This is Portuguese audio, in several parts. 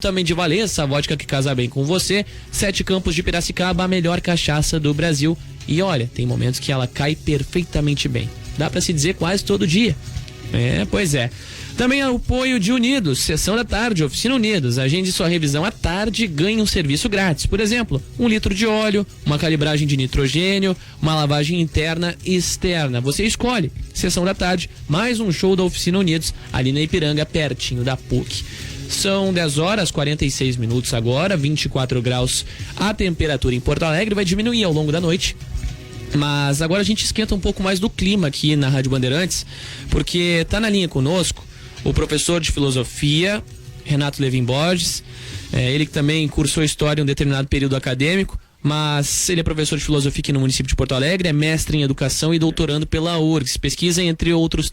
Também de Valença, a vodka que casa bem com você. 7 Campos de Piracicaba, a melhor cachaça do Brasil. E olha, tem momentos que ela cai perfeitamente bem. Dá pra se dizer quase todo dia. Pois é. Também o apoio de Unidos, sessão da tarde, oficina Unidos. Agende sua revisão à tarde e ganhe um serviço grátis. Por exemplo, 1 litro de óleo, uma calibragem de nitrogênio, uma lavagem interna e externa. Você escolhe. Sessão da tarde, mais um show da oficina Unidos, ali na Ipiranga, pertinho da PUC. São 10 horas 46 minutos agora, 24 graus a temperatura em Porto Alegre, vai diminuir ao longo da noite. Mas agora a gente esquenta um pouco mais do clima aqui na Rádio Bandeirantes, porque tá na linha conosco o professor de filosofia, Renato Levin Borges, ele que também cursou história em um determinado período acadêmico, mas ele é professor de filosofia aqui no município de Porto Alegre, é mestre em educação e doutorando pela URGS, pesquisa dentre outros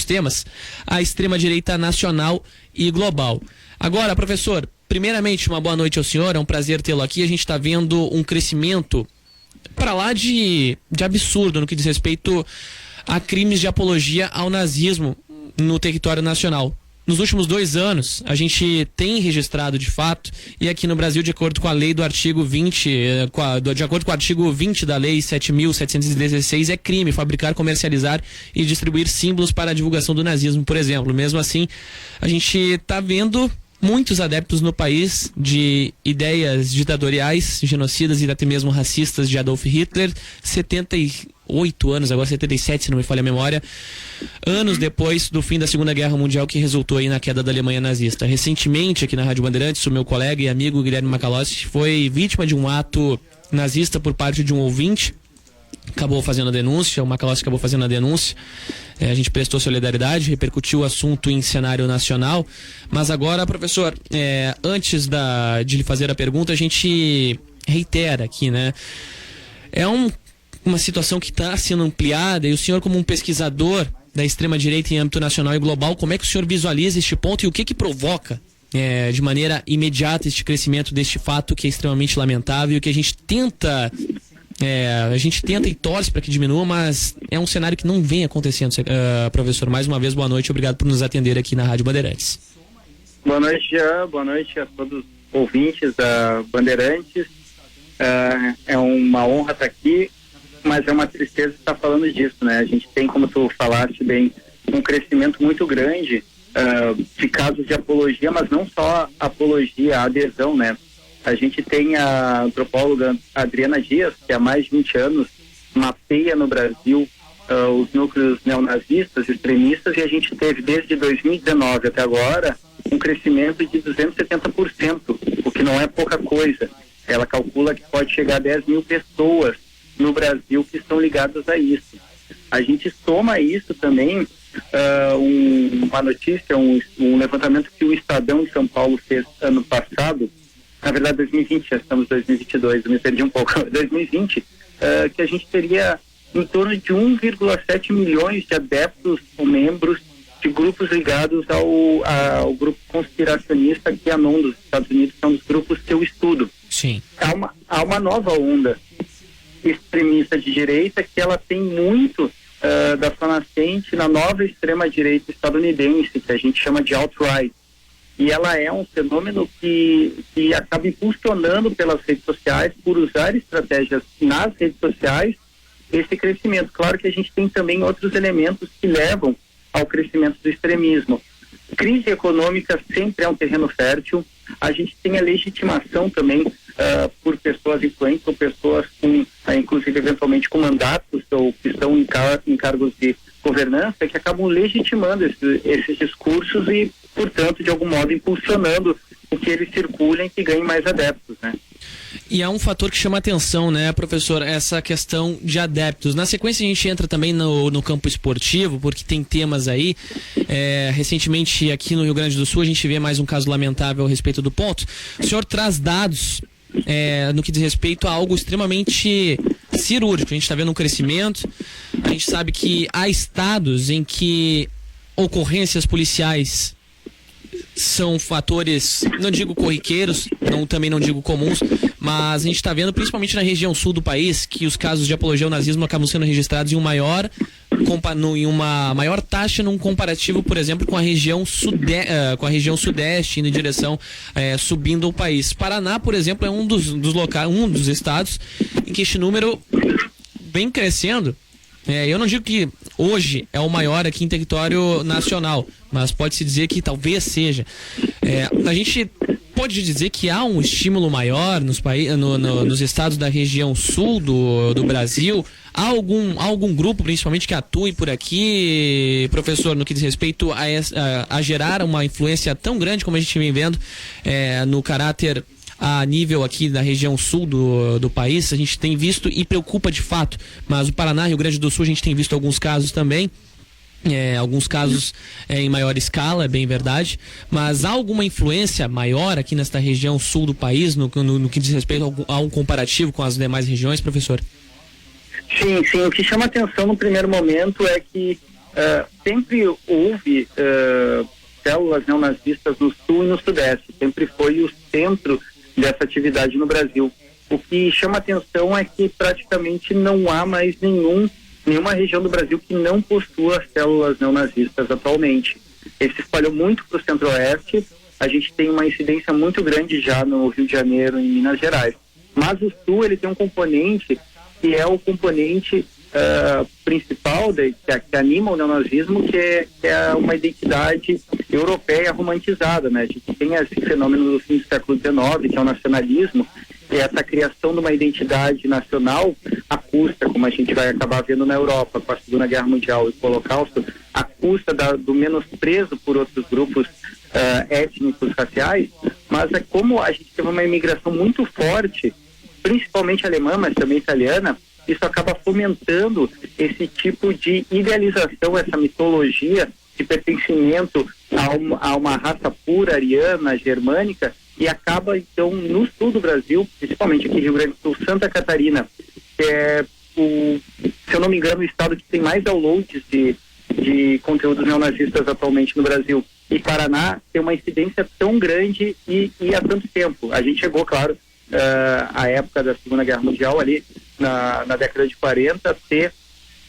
temas, a extrema-direita nacional e global. Agora, professor, primeiramente uma boa noite ao senhor, é um prazer tê-lo aqui. A gente está vendo um crescimento para lá de absurdo no que diz respeito a crimes de apologia ao nazismo no território nacional. Nos últimos 2 anos, a gente tem registrado de fato, e aqui no Brasil, de acordo com a lei do artigo 20, de acordo com o artigo 20 da lei 7.716, é crime fabricar, comercializar e distribuir símbolos para a divulgação do nazismo, por exemplo. Mesmo assim, a gente está vendo muitos adeptos no país de ideias ditatoriais, genocidas e até mesmo racistas de Adolf Hitler, 78 anos, agora 77, se não me falha a memória, anos depois do fim da Segunda Guerra Mundial, que resultou aí na queda da Alemanha nazista. Recentemente, aqui na Rádio Bandeirantes, o meu colega e amigo Guilherme Macalossi foi vítima de um ato nazista por parte de um ouvinte, acabou fazendo a denúncia, o Macalossi acabou fazendo a denúncia, a gente prestou solidariedade, repercutiu o assunto em cenário nacional, mas agora, professor, antes de lhe fazer a pergunta, a gente reitera aqui, né? É uma situação que está sendo ampliada, e o senhor, como um pesquisador da extrema-direita em âmbito nacional e global, como é que o senhor visualiza este ponto e o que provoca de maneira imediata este crescimento deste fato que é extremamente lamentável e que a gente tenta e torce para que diminua, mas é um cenário que não vem acontecendo. Professor, mais uma vez, boa noite, obrigado por nos atender aqui na Rádio Bandeirantes. Boa noite, Jean, boa noite a todos os ouvintes da Bandeirantes. É uma honra estar aqui, mas é uma tristeza estar falando disso, né? A gente tem, como tu falaste bem, um crescimento muito grande de casos de apologia, mas não só apologia, a adesão, né? A gente tem a antropóloga Adriana Dias, que há mais de 20 anos mapeia no Brasil os núcleos neonazistas, extremistas, e a gente teve desde 2019 até agora um crescimento de 270%, o que não é pouca coisa. Ela calcula que pode chegar a 10 mil pessoas no Brasil que estão ligadas a isso. A gente soma isso também, uma notícia, um levantamento que o Estadão de São Paulo fez ano passado, na verdade 2020, já estamos em 2022, eu me perdi um pouco, 2020, que a gente teria em torno de 1,7 milhões de adeptos ou membros de grupos ligados ao grupo conspiracionista QAnon dos Estados Unidos, que são os grupos que eu estudo. Sim. Há uma nova onda extremista de direita que ela tem muito da sua nascente na nova extrema-direita estadunidense, que a gente chama de alt-right. E ela é um fenômeno que acaba impulsionando pelas redes sociais, por usar estratégias nas redes sociais, esse crescimento. Claro que a gente tem também outros elementos que levam ao crescimento do extremismo. Crise econômica sempre é um terreno fértil. A gente tem a legitimação também por pessoas influentes ou pessoas com, inclusive eventualmente com mandatos ou que estão em cargos de governança, que acabam legitimando esses discursos e, portanto, de algum modo impulsionando o que eles circulem, que ganhem mais adeptos, né? E há um fator que chama atenção, né, professor, essa questão de adeptos. Na sequência a gente entra também no campo esportivo, porque tem temas aí. Recentemente aqui no Rio Grande do Sul a gente vê mais um caso lamentável a respeito do ponto. O senhor traz dados no que diz respeito a algo extremamente cirúrgico. A gente está vendo um crescimento, a gente sabe que há estados em que ocorrências policiais são fatores, não digo corriqueiros, também não digo comuns, mas a gente está vendo, principalmente na região sul do país, que os casos de apologia ao nazismo acabam sendo registrados em uma maior taxa num comparativo, por exemplo, com a região sudeste, indo em direção, subindo o país. Paraná, por exemplo, é um dos estados em que este número vem crescendo. Eu não digo que hoje é o maior aqui em território nacional, mas pode-se dizer que talvez seja. A gente pode dizer que há um estímulo maior nos estados da região sul do Brasil. Há algum grupo, principalmente, que atue por aqui, professor, no que diz respeito a gerar uma influência tão grande como a gente vem vendo no caráter a nível aqui da região sul do país? A gente tem visto e preocupa de fato, mas o Paraná, Rio Grande do Sul, a gente tem visto alguns casos também, alguns casos em maior escala, é bem verdade, mas há alguma influência maior aqui nesta região sul do país, no que diz respeito a um comparativo com as demais regiões, professor? Sim, o que chama atenção no primeiro momento é que sempre houve células neonazistas no sul e no sudeste, sempre foi o centro dessa atividade no Brasil. O que chama atenção é que praticamente não há mais nenhuma região do Brasil que não possua células neonazistas atualmente. Ele se espalhou muito para o centro-oeste, a gente tem uma incidência muito grande já no Rio de Janeiro e em Minas Gerais. Mas o sul, ele tem um componente que é o componente principal que anima o neonazismo, que é uma identidade europeia romantizada, né? A gente tem esse fenômeno do fim do século XIX, que é o nacionalismo, e essa criação de uma identidade nacional à custa, como a gente vai acabar vendo na Europa com a Segunda Guerra Mundial e o Holocausto, à custa do menosprezo por outros grupos étnicos, raciais. Mas é como a gente teve uma imigração muito forte, principalmente alemã, mas também italiana, isso acaba fomentando esse tipo de idealização, essa mitologia de pertencimento a uma raça pura, ariana, germânica, e acaba, então, no sul do Brasil, principalmente aqui em Rio Grande do Sul, Santa Catarina, que é, se eu não me engano, o estado que tem mais downloads de conteúdos neonazistas atualmente no Brasil, e Paraná tem uma incidência tão grande e há tanto tempo. A gente chegou, claro, à época da Segunda Guerra Mundial, ali na década de 40, a ter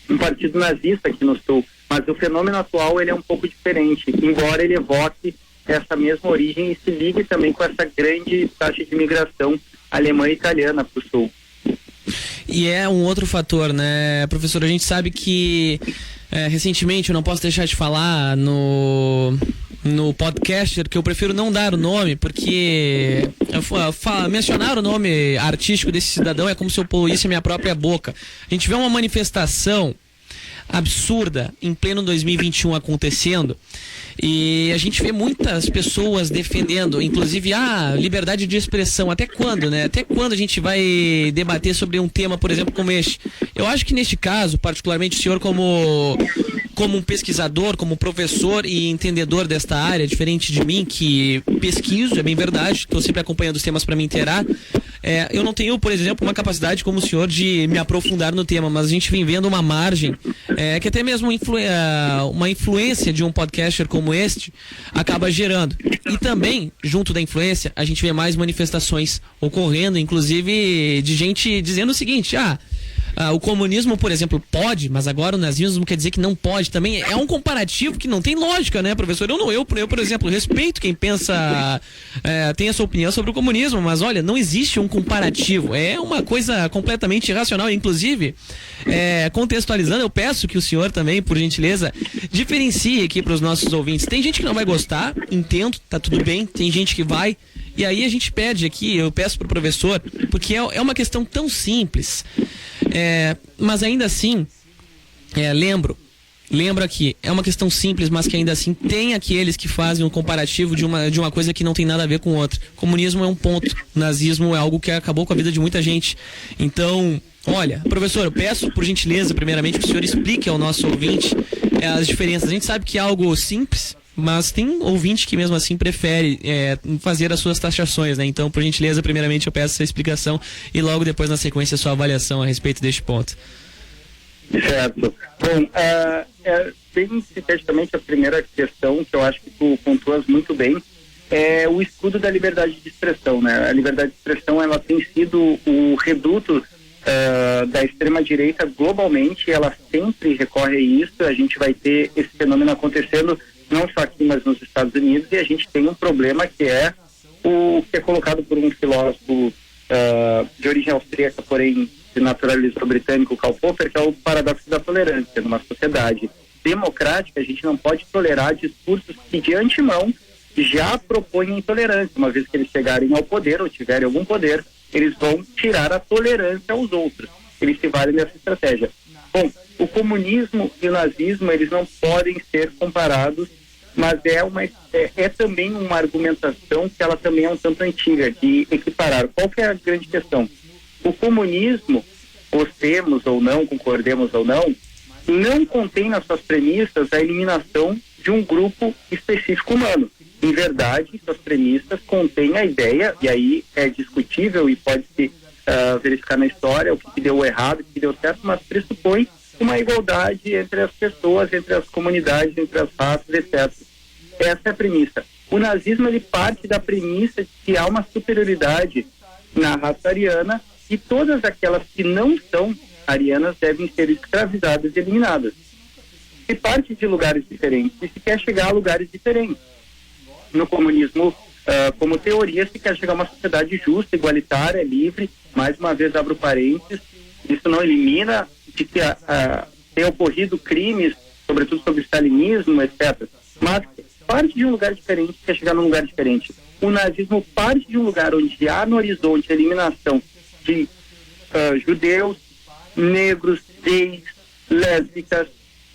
um partido nazista aqui no sul, mas o fenômeno atual ele é um pouco diferente, embora ele evoque essa mesma origem e se ligue também com essa grande taxa de imigração alemã e italiana para o sul. E é um outro fator, né, professor? A gente sabe que recentemente, eu não posso deixar de falar no podcaster, que eu prefiro não dar o nome, porque mencionar o nome artístico desse cidadão é como se eu poluísse a minha própria boca. A gente vê uma manifestação absurda em pleno 2021 acontecendo, e a gente vê muitas pessoas defendendo, inclusive, liberdade de expressão. Até quando, né? Até quando a gente vai debater sobre um tema, por exemplo, como este? Eu acho que neste caso, particularmente o senhor como um pesquisador, como professor e entendedor desta área, diferente de mim, que pesquiso, é bem verdade, estou sempre acompanhando os temas para me inteirar, eu não tenho, por exemplo, uma capacidade como o senhor de me aprofundar no tema, mas a gente vem vendo uma margem que até mesmo uma influência de um podcaster como este acaba gerando. E também, junto da influência, a gente vê mais manifestações ocorrendo, inclusive de gente dizendo o seguinte: o comunismo, por exemplo, pode, mas agora o nazismo quer dizer que não pode. Também é um comparativo que não tem lógica, né, professor? Eu, por exemplo, respeito quem pensa, tem essa opinião sobre o comunismo, mas olha, não existe um comparativo. É uma coisa completamente irracional. Inclusive, contextualizando, eu peço que o senhor também, por gentileza, diferencie aqui para os nossos ouvintes. Tem gente que não vai gostar, entendo, tá tudo bem. Tem gente que vai. E aí a gente pede aqui, eu peço pro professor, porque é uma questão tão simples, mas ainda assim, lembro aqui, é uma questão simples, mas que ainda assim tem aqueles que fazem um comparativo de uma coisa que não tem nada a ver com outra. Comunismo é um ponto, nazismo é algo que acabou com a vida de muita gente. Então, olha, professor, eu peço por gentileza, primeiramente, que o senhor explique ao nosso ouvinte as diferenças. A gente sabe que é algo simples, mas tem ouvinte que mesmo assim prefere fazer as suas taxações, né? Então, por gentileza, primeiramente eu peço essa explicação e logo depois, na sequência, a sua avaliação a respeito deste ponto. Certo. Bom, bem sinteticamente, a primeira questão que eu acho que tu pontuas muito bem é o escudo da liberdade de expressão, né? A liberdade de expressão, ela tem sido o reduto da extrema-direita globalmente, ela sempre recorre a isso. A gente vai ter esse fenômeno acontecendo não só aqui, mas nos Estados Unidos, e a gente tem um problema que é o que é colocado por um filósofo de origem austríaca, porém se naturalizou britânico, Karl Popper, que é o paradoxo da tolerância. Numa sociedade democrática, a gente não pode tolerar discursos que de antemão já propõem intolerância. Uma vez que eles chegarem ao poder ou tiverem algum poder, eles vão tirar a tolerância aos outros. Eles se valem dessa estratégia. Bom, o comunismo e o nazismo, eles não podem ser comparados, mas é também uma argumentação que ela também é um tanto antiga, de equiparar. Qual que é a grande questão? O comunismo, gostemos ou não, concordemos ou não contém nas suas premissas a eliminação de um grupo específico humano. Em verdade, suas premissas contêm a ideia, e aí é discutível e pode-se verificar na história o que deu errado, o que deu certo, mas pressupõe uma igualdade entre as pessoas, entre as comunidades, entre as raças, etc. Essa é a premissa. O nazismo, ele parte da premissa de que há uma superioridade na raça ariana e todas aquelas que não são arianas devem ser escravizadas e eliminadas. Se parte de lugares diferentes e se quer chegar a lugares diferentes. No comunismo, como teoria, se quer chegar a uma sociedade justa, igualitária, livre. Mais uma vez, abro parênteses, isso não elimina de que tenha ocorrido crimes, sobretudo sobre o stalinismo, etc. Mas parte de um lugar diferente, quer chegar num lugar diferente. O nazismo parte de um lugar onde há no horizonte a eliminação de judeus, negros, gays, lésbicas,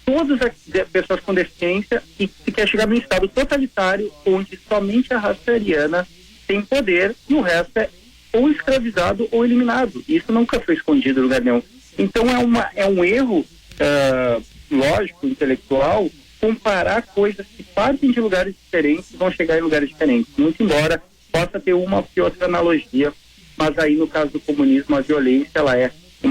todas as pessoas com deficiência, e se quer chegar num estado totalitário onde somente a raça ariana tem poder e o resto é ou escravizado ou eliminado. Isso nunca foi escondido em lugar nenhum. Então é um erro lógico, intelectual, comparar coisas que partem de lugares diferentes e vão chegar em lugares diferentes. Muito embora possa ter uma ou outra analogia, mas aí no caso do comunismo a violência ela é um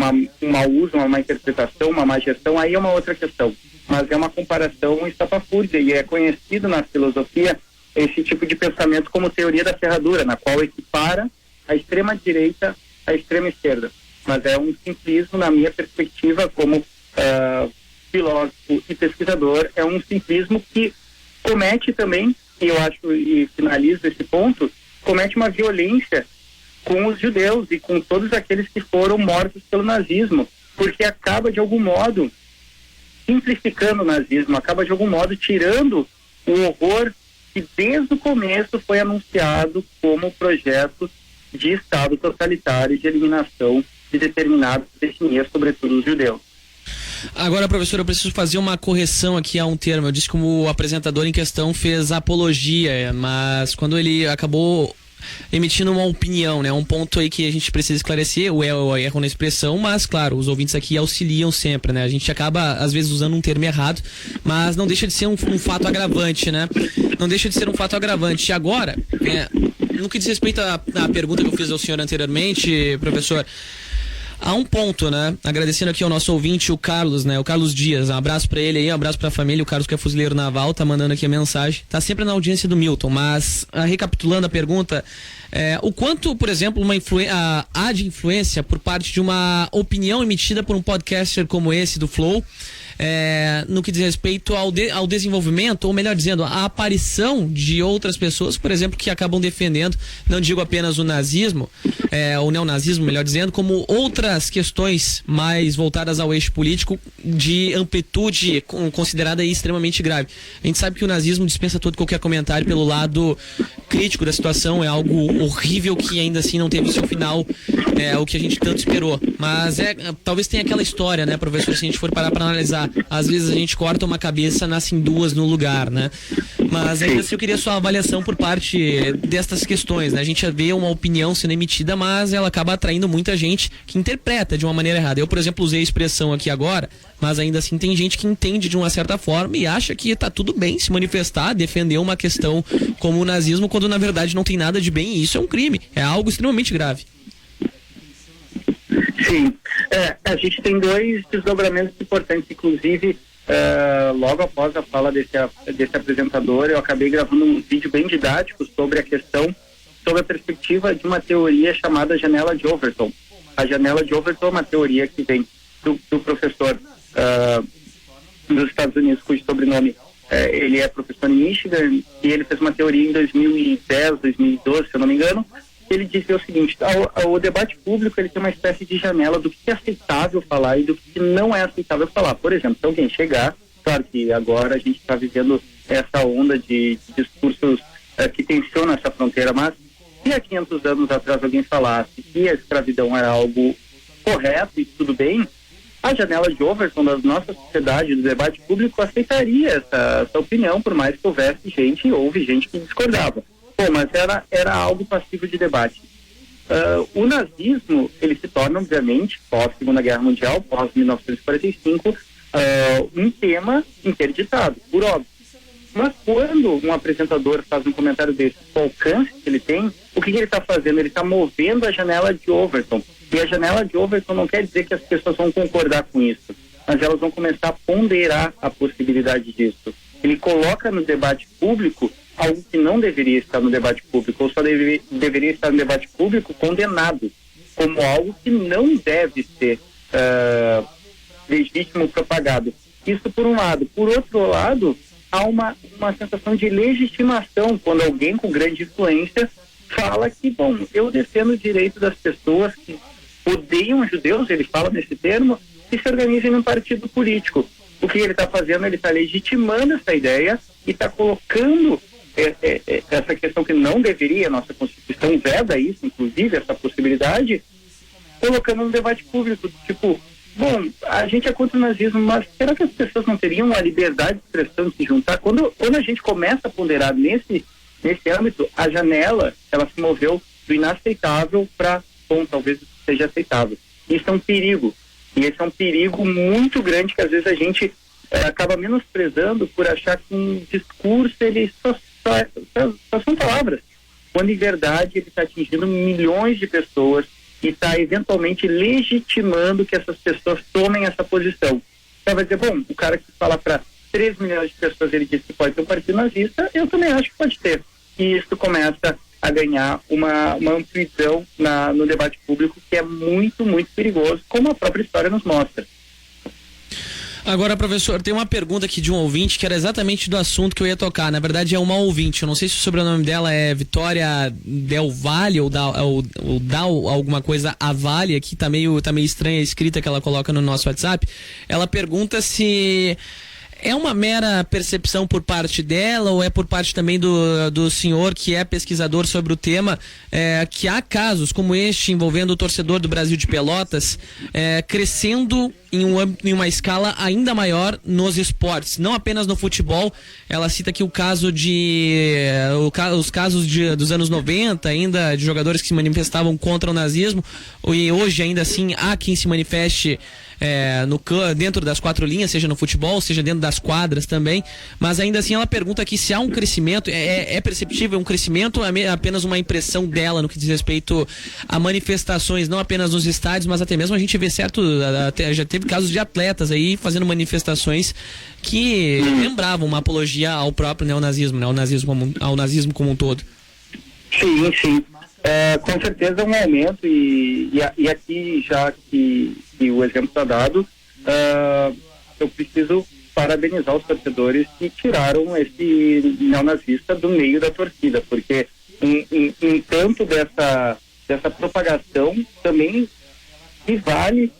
mau uso, uma má interpretação, uma má gestão, aí é uma outra questão. Mas é uma comparação estapafúrdia e é conhecido na filosofia esse tipo de pensamento como teoria da ferradura, na qual equipara a extrema-direita à extrema-esquerda. Mas é um simplismo, na minha perspectiva, como filósofo e pesquisador, é um simplismo que comete também, e eu acho, e finalizo esse ponto, comete uma violência com os judeus e com todos aqueles que foram mortos pelo nazismo, porque acaba de algum modo simplificando o nazismo, acaba de algum modo tirando o horror que desde o começo foi anunciado como projeto de Estado totalitário de eliminação de determinadas etnias, sobretudo os judeus. Agora, professor, eu preciso fazer uma correção aqui a um termo. Eu disse que o apresentador em questão fez apologia, mas quando ele acabou emitindo uma opinião, né? Um ponto aí que a gente precisa esclarecer, o erro na expressão, mas claro, os ouvintes aqui auxiliam sempre, né? A gente acaba às vezes usando um termo errado, mas não deixa de ser um fato agravante, né? Não deixa de ser um fato agravante. E agora, no que diz respeito à pergunta que eu fiz ao senhor anteriormente, professor, há um ponto, né? Agradecendo aqui ao nosso ouvinte, o Carlos, né? O Carlos Dias. Um abraço pra ele aí, um abraço pra família. O Carlos, que é fuzileiro naval, tá mandando aqui a mensagem. Tá sempre na audiência do Milton, mas recapitulando a pergunta, o quanto, por exemplo, há de influência por parte de uma opinião emitida por um podcaster como esse do Flow, no que diz respeito ao desenvolvimento, ou melhor dizendo, a aparição de outras pessoas, por exemplo, que acabam defendendo, não digo apenas o nazismo, o neonazismo, melhor dizendo, como outras questões mais voltadas ao eixo político de amplitude considerada extremamente grave. A gente sabe que o nazismo dispensa todo qualquer comentário pelo lado crítico da situação, é algo horrível que ainda assim não teve seu final, o que a gente tanto esperou. Mas talvez tenha aquela história, né, professor, se a gente for parar para analisar, às vezes a gente corta uma cabeça, nascem duas no lugar, né? Mas ainda assim eu queria sua avaliação por parte destas questões, né? A gente vê uma opinião sendo emitida, mas ela acaba atraindo muita gente que interpreta de uma maneira errada. Eu, por exemplo, usei a expressão aqui agora, mas ainda assim tem gente que entende de uma certa forma e acha que tá tudo bem se manifestar, defender uma questão como o nazismo, quando na verdade não tem nada de bem, e isso é um crime, é algo extremamente grave. Sim, a gente tem dois desdobramentos importantes, inclusive logo após a fala desse apresentador, eu acabei gravando um vídeo bem didático sobre a questão, sobre a perspectiva de uma teoria chamada janela de Overton. A janela de Overton é uma teoria que vem do professor dos Estados Unidos, cujo sobrenome ele é professor em Michigan, e ele fez uma teoria em 2010, 2012, se eu não me engano. Ele dizia o seguinte: o debate público ele tem uma espécie de janela do que é aceitável falar e do que não é aceitável falar. Por exemplo, se alguém chegar, claro que agora a gente está vivendo essa onda de discursos que tensionam essa fronteira, mas se há 500 anos atrás alguém falasse que a escravidão era algo correto e tudo bem, a janela de Overton da nossa sociedade, do debate público, aceitaria essa opinião, por mais que houvesse gente, e houve gente que discordava. Bom, mas era algo passivo de debate. O nazismo, ele se torna, obviamente, pós-Segunda Guerra Mundial, pós-1945, um tema interditado, por óbvio. Mas quando um apresentador faz um comentário desse, com o alcance que ele tem, o que ele está fazendo? Ele está movendo a janela de Overton. E a janela de Overton não quer dizer que as pessoas vão concordar com isso, mas elas vão começar a ponderar a possibilidade disso. Ele coloca no debate público algo que não deveria estar no debate público, ou só deveria estar no debate público condenado, como algo que não deve ser legítimo propagado. Isso por um lado. Por outro lado, há uma sensação de legitimação quando alguém com grande influência fala que, bom, eu defendo o direito das pessoas que odeiam judeus, ele fala nesse termo, que se organizem num partido político. O que ele está fazendo? Ele está legitimando essa ideia e está colocando essa questão que não deveria, nossa Constituição veda isso, inclusive, essa possibilidade, colocando no debate público, tipo, bom, a gente é contra o nazismo, mas será que as pessoas não teriam a liberdade de expressão de se juntar? Quando a gente começa a ponderar nesse âmbito, a janela, ela se moveu do inaceitável para, bom, talvez seja aceitável. Isso é um perigo. E esse é um perigo muito grande que às vezes a gente acaba menosprezando por achar que um discurso, ele só são palavras. Quando em verdade ele está atingindo milhões de pessoas e está eventualmente legitimando que essas pessoas tomem essa posição. Então vai dizer, bom, o cara que fala para 3 milhões de pessoas, ele diz que pode ter um partido nazista, eu também acho que pode ter. E isso começa a ganhar uma amplidão no debate público que é muito, muito perigoso, como a própria história nos mostra. Agora, professor, tem uma pergunta aqui de um ouvinte que era exatamente do assunto que eu ia tocar. Na verdade, é uma ouvinte. Eu não sei se o sobrenome dela é Vitória Del Valle ou Dal alguma coisa Avalle, aqui tá meio estranha a escrita que ela coloca no nosso WhatsApp. Ela pergunta se é uma mera percepção por parte dela ou é por parte também do senhor que é pesquisador sobre o tema, que há casos como este envolvendo o torcedor do Brasil de Pelotas crescendo em uma escala ainda maior nos esportes, não apenas no futebol. Ela cita aqui o caso os casos dos anos 90, ainda de jogadores que se manifestavam contra o nazismo, e hoje ainda assim há quem se manifeste dentro das 4 linhas, seja no futebol, seja dentro das quadras também, mas ainda assim ela pergunta aqui se há um crescimento, é perceptível um crescimento ou é apenas uma impressão dela no que diz respeito a manifestações, não apenas nos estádios, mas até mesmo a gente vê já teve casos de atletas aí fazendo manifestações que lembravam uma apologia ao próprio neonazismo, né, ao nazismo como um todo. Sim. Com certeza é um aumento e aqui, já que o exemplo está dado, eu preciso parabenizar os torcedores que tiraram esse neonazista do meio da torcida, porque em tanto dessa propagação também se vale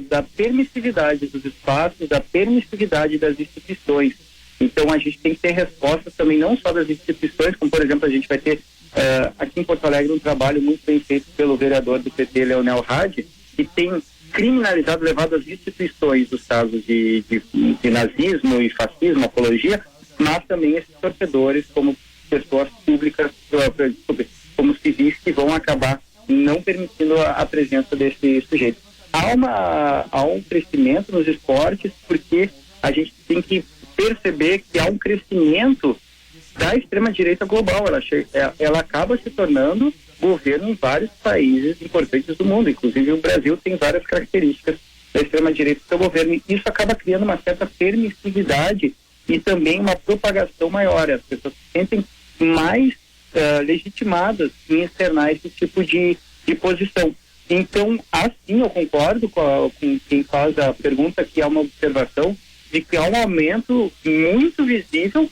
da permissividade dos espaços, da permissividade das instituições. Então a gente tem que ter respostas também não só das instituições, como por exemplo a gente vai ter aqui em Porto Alegre um trabalho muito bem feito pelo vereador do PT, Leonel Hadi, que tem criminalizado, levado às instituições os casos de nazismo e fascismo, apologia, mas também esses torcedores como pessoas públicas, como civis, que vão acabar não permitindo a presença desse sujeito. Há um crescimento nos esportes porque a gente tem que perceber que há um crescimento da extrema-direita global. Ela acaba se tornando governo em vários países importantes do mundo, inclusive o Brasil tem várias características da extrema-direita do seu governo. Isso acaba criando uma certa permissividade e também uma propagação maior. As pessoas se sentem mais legitimadas em externar esse tipo de posição. Então, assim, eu concordo com quem faz a pergunta, que há uma observação de que há um aumento muito visível,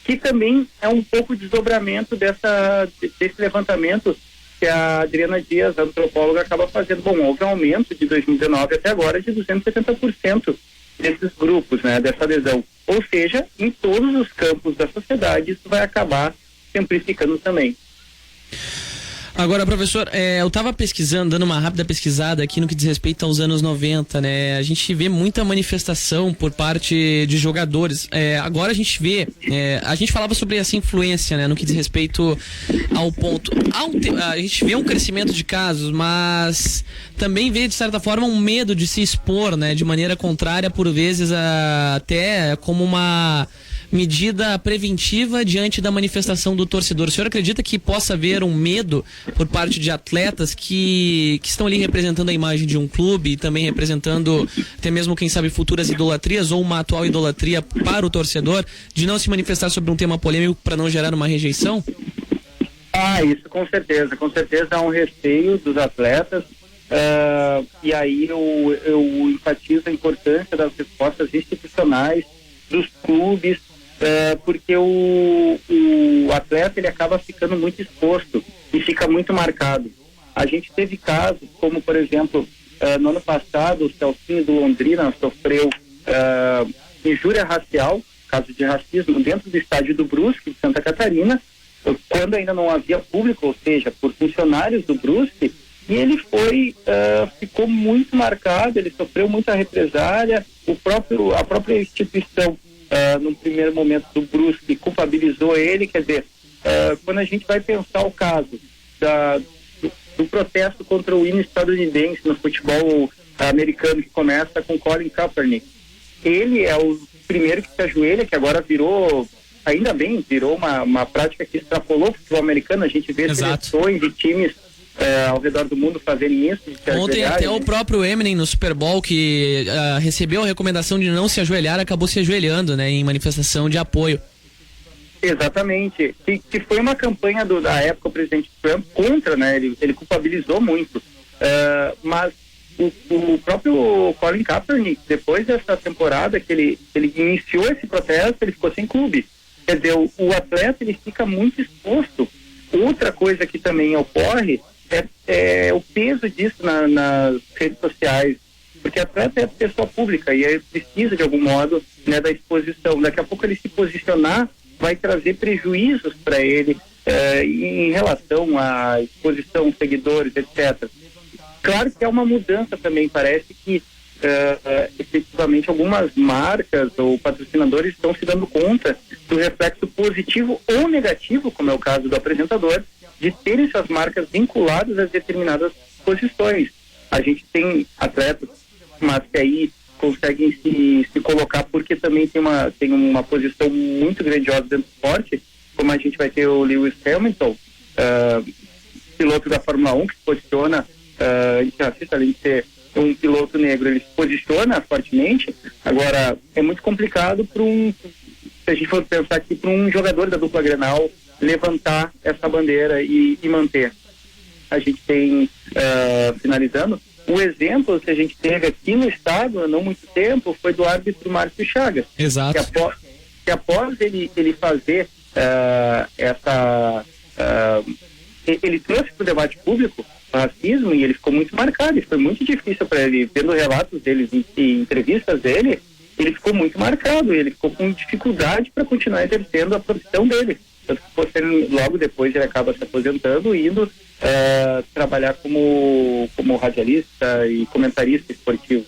que também é um pouco desdobramento desse levantamento que a Adriana Dias, antropóloga, acaba fazendo. Bom, houve um aumento de 2019 até agora de 270% desses grupos, né, dessa adesão. Ou seja, em todos os campos da sociedade, isso vai acabar simplificando também. Agora, professor, eu estava pesquisando, dando uma rápida pesquisada aqui no que diz respeito aos anos 90, né? A gente vê muita manifestação por parte de jogadores. Agora a gente vê, a gente falava sobre essa influência, né? No que diz respeito ao ponto. A gente vê um crescimento de casos, mas também vê, de certa forma, um medo de se expor, né? De maneira contrária, por vezes, até como uma medida preventiva diante da manifestação do torcedor. O senhor acredita que possa haver um medo por parte de atletas que estão ali representando a imagem de um clube e também representando até mesmo, quem sabe, futuras idolatrias ou uma atual idolatria para o torcedor, de não se manifestar sobre um tema polêmico para não gerar uma rejeição? Isso com certeza há um receio dos atletas, e aí eu enfatizo a importância das respostas institucionais dos clubes, porque o atleta, ele acaba ficando muito exposto e fica muito marcado. A gente teve casos como, por exemplo, no ano passado, o Celcinho do Londrina sofreu injúria racial, caso de racismo, dentro do estádio do Brusque, de Santa Catarina, quando ainda não havia público, ou seja, por funcionários do Brusque, e ele ficou muito marcado, ele sofreu muita represália, a própria instituição, no primeiro momento do Brusque, culpabilizou ele. Quer dizer, quando a gente vai pensar o caso do protesto contra o hino estadunidense no futebol americano, que começa com Colin Kaepernick, ele é o primeiro que se ajoelha, que agora ainda bem, virou uma prática que extrapolou o futebol americano. A gente vê seleções de times ao redor do mundo fazerem isso. Ontem até o próprio Eminem no Super Bowl, que recebeu a recomendação de não se ajoelhar, acabou se ajoelhando, né, em manifestação de apoio. Exatamente, que foi uma campanha da época, o presidente Trump contra, né, ele culpabilizou muito, mas o próprio Colin Kaepernick, depois dessa temporada que ele iniciou esse protesto, ele ficou sem clube. Quer dizer, o atleta, ele fica muito exposto. Outra coisa que também ocorre é o peso disso nas redes sociais, porque atleta é pessoa pública e ele precisa, de algum modo, né, da exposição. Daqui a pouco ele se posicionar vai trazer prejuízos para ele em relação à exposição, seguidores, etc. Claro que é uma mudança também. Parece que efetivamente algumas marcas ou patrocinadores estão se dando conta do reflexo positivo ou negativo, como é o caso do apresentador, de terem suas marcas vinculadas a determinadas posições. A gente tem atletas, mas que aí conseguem se colocar porque também tem uma posição muito grandiosa dentro do esporte, como a gente vai ter o Lewis Hamilton, piloto da Fórmula 1, que se posiciona antirracista, além de ser um piloto negro, ele se posiciona fortemente. Agora, é muito complicado se a gente for pensar aqui, para um jogador da dupla Grenal levantar essa bandeira e manter. A gente tem, finalizando, o exemplo que a gente teve aqui no estado há não muito tempo foi do árbitro Márcio Chagas. Exato. Que após ele fazer ele trouxe para o debate público o racismo, e ele ficou muito marcado, e foi muito difícil para ele, vendo relatos dele e entrevistas dele, ele ficou muito marcado, ele ficou com dificuldade para continuar exercendo a profissão dele. Tanto que logo depois ele acaba se aposentando e indo trabalhar como radialista e comentarista esportivo.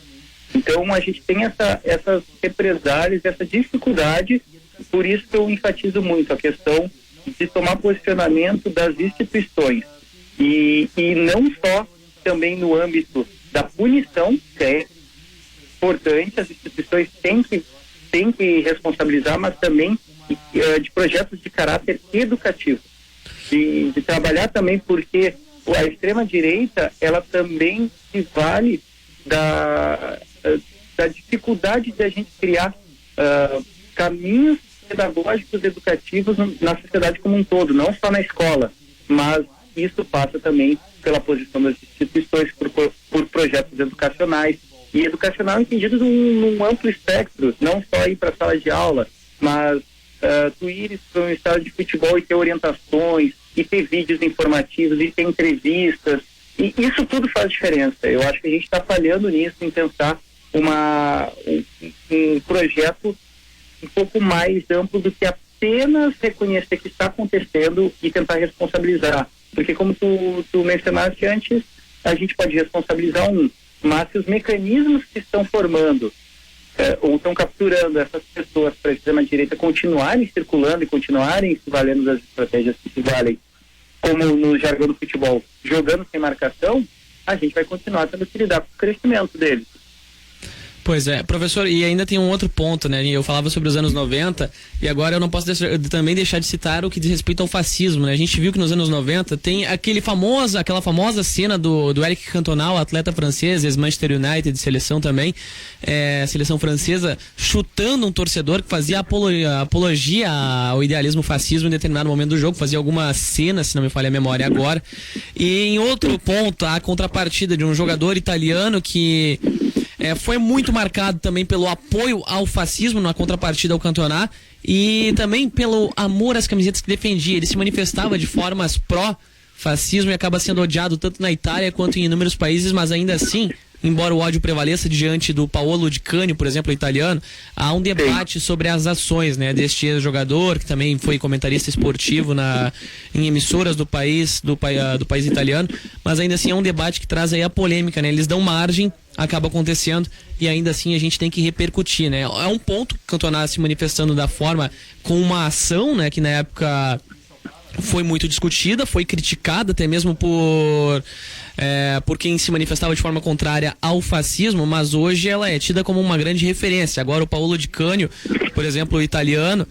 Então a gente tem essas represálias, essa dificuldade, por isso que eu enfatizo muito a questão de tomar posicionamento das instituições e não só também no âmbito da punição, que é importante, as instituições têm que responsabilizar, mas também de projetos de caráter educativo, de trabalhar também, porque a extrema-direita, ela também se vale da dificuldade de a gente criar caminhos pedagógicos educativos na sociedade como um todo, não só na escola, mas isso passa também pela posição das instituições por projetos educacionais, e educacional entendido num amplo espectro, não só ir para a sala de aula, mas tu ires para um estádio de futebol e ter orientações, e ter vídeos informativos, e ter entrevistas, e isso tudo faz diferença. Eu acho que a gente está falhando nisso, em pensar um projeto um pouco mais amplo do que apenas reconhecer que está acontecendo e tentar responsabilizar. Porque como tu mencionaste antes, a gente pode responsabilizar mas se os mecanismos que estão formando ou estão capturando essas pessoas para a extrema-direita continuarem circulando e continuarem se valendo das estratégias que se valem, como no jargão do futebol, jogando sem marcação, a gente vai continuar tendo que lidar com o crescimento deles. Pois é, professor, e ainda tem um outro ponto, né? Eu falava sobre os anos 90 e agora eu não posso também deixar de citar o que diz respeito ao fascismo, né? A gente viu que nos anos 90 tem aquela famosa cena do Eric Cantona, atleta francês, ex-Manchester United, seleção também, seleção francesa, chutando um torcedor que fazia apologia ao idealismo fascismo em determinado momento do jogo, fazia alguma cena, se não me falha a memória agora. E em outro ponto, a contrapartida de um jogador italiano que foi muito marcado também pelo apoio ao fascismo na contrapartida ao Cantona e também pelo amor às camisetas que defendia. Ele se manifestava de formas pró-fascismo e acaba sendo odiado tanto na Itália quanto em inúmeros países, mas ainda assim, embora o ódio prevaleça diante do Paolo Di Canio, por exemplo, italiano, há um debate sobre as ações, né, deste ex-jogador, que também foi comentarista esportivo em emissoras do país italiano, mas ainda assim é um debate que traz aí a polêmica, né? Eles dão margem, acaba acontecendo e ainda assim a gente tem que repercutir, né? É um ponto que o Cantona se manifestando da forma com uma ação, né, que na época foi muito discutida, foi criticada até mesmo por quem se manifestava de forma contrária ao fascismo, mas hoje ela é tida como uma grande referência. Agora o Paolo Di Canio, por exemplo, o italiano,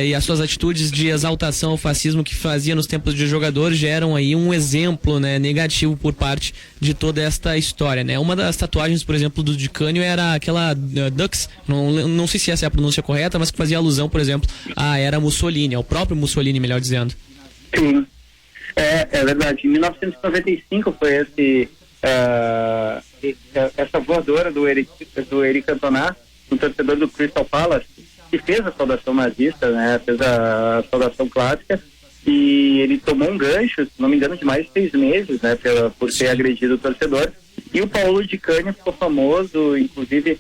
e as suas atitudes de exaltação ao fascismo que fazia nos tempos de jogador geram aí um exemplo, né, negativo por parte de toda esta história, né? Uma das tatuagens, por exemplo, do Di Canio era aquela Dux, não sei se essa é a pronúncia correta, mas que fazia alusão, por exemplo, à era Mussolini, ao próprio Mussolini, melhor dizendo. Sim, é verdade. Em 1995 foi essa voadora do Eric Cantona, um torcedor do Crystal Palace, que fez a saudação nazista, né? Fez a saudação clássica, e ele tomou um gancho, se não me engano, de mais de 6 meses, né? Por ter agredido o torcedor. E o Paolo Di Canio ficou famoso, inclusive,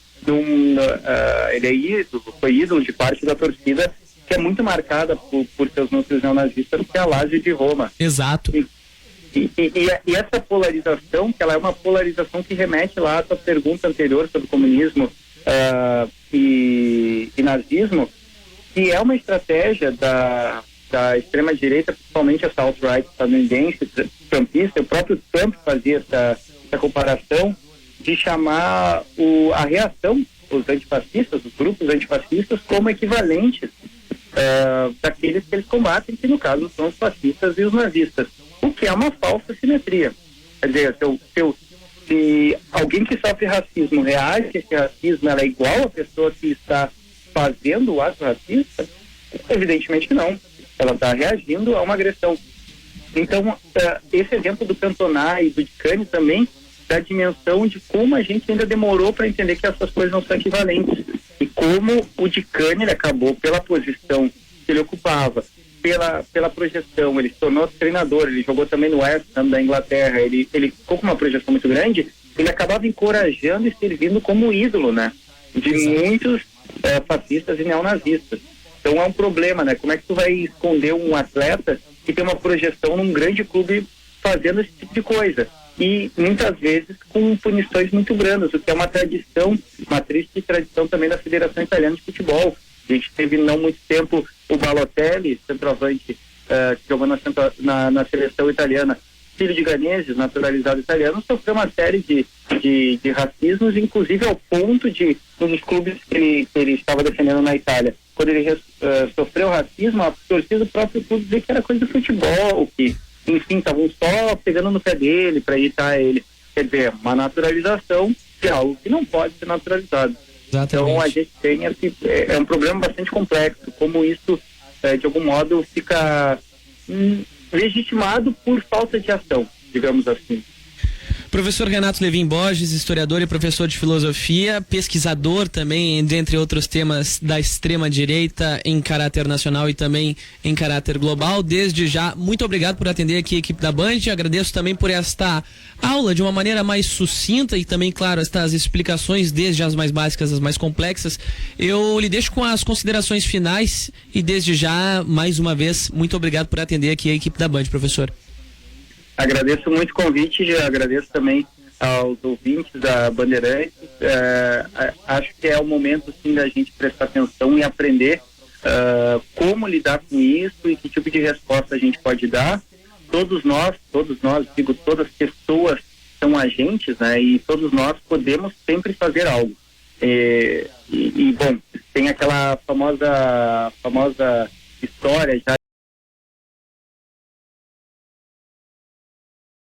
ele foi ídolo de parte da torcida, que é muito marcada por seus núcleos neonazistas, que é a Lazio de Roma. Exato. E essa polarização, que ela é uma polarização que remete lá à sua pergunta anterior sobre comunismo e nazismo, que é uma estratégia da extrema-direita, principalmente essa alt-right estadunidense, trumpista. O próprio Trump fazia essa comparação de chamar a reação, os antifascistas, os grupos antifascistas, como equivalentes daqueles que eles combatem, que no caso são os fascistas e os nazistas, o que é uma falsa simetria. Quer dizer, se alguém que sofre racismo reage a esse racismo, ela é igual à pessoa que está fazendo o ato racista? Evidentemente que não. Ela está reagindo a uma agressão. Então, esse exemplo do Cantona e do Di Canio também dá a dimensão de como a gente ainda demorou para entender que essas coisas não são equivalentes. E como o Di Canio, ele acabou, pela posição que ele ocupava, pela projeção, ele se tornou treinador, ele jogou também no West Ham da Inglaterra, ele ficou com uma projeção muito grande, ele acabava encorajando e servindo como ídolo, né, de muitos fascistas e neonazistas. Então é um problema, né, como é que tu vai esconder um atleta que tem uma projeção num grande clube fazendo esse tipo de coisa? E muitas vezes com punições muito brandas, o que é uma tradição, uma triste tradição também da Federação Italiana de Futebol. A gente teve não muito tempo o Balotelli, centroavante, que jogou na seleção italiana, filho de ganeses, naturalizado italiano, sofreu uma série de racismos, inclusive ao ponto de, nos clubes que ele estava defendendo na Itália, quando ele sofreu racismo, a torcida do próprio clube dizia que era coisa do futebol, que, enfim, estavam só pegando no pé dele para irritar ele. Quer dizer, uma naturalização de algo que não pode ser naturalizado. Exatamente. Então a gente tem é um problema bastante complexo, como isso de algum modo fica legitimado por falta de ação, digamos assim. Professor Renato Levin Borges, historiador e professor de filosofia, pesquisador também, dentre outros temas da extrema-direita em caráter nacional e também em caráter global. Desde já, muito obrigado por atender aqui a equipe da Band. Agradeço também por esta aula de uma maneira mais sucinta e também, claro, estas explicações, desde as mais básicas às mais complexas. Eu lhe deixo com as considerações finais e desde já, mais uma vez, muito obrigado por atender aqui a equipe da Band, professor. Agradeço muito o convite, agradeço também aos ouvintes da Bandeirantes. Acho que é o momento, sim, da gente prestar atenção e aprender como lidar com isso e que tipo de resposta a gente pode dar. Todos nós, digo, todas as pessoas são agentes, né? E todos nós podemos sempre fazer algo. Bom, tem aquela famosa história já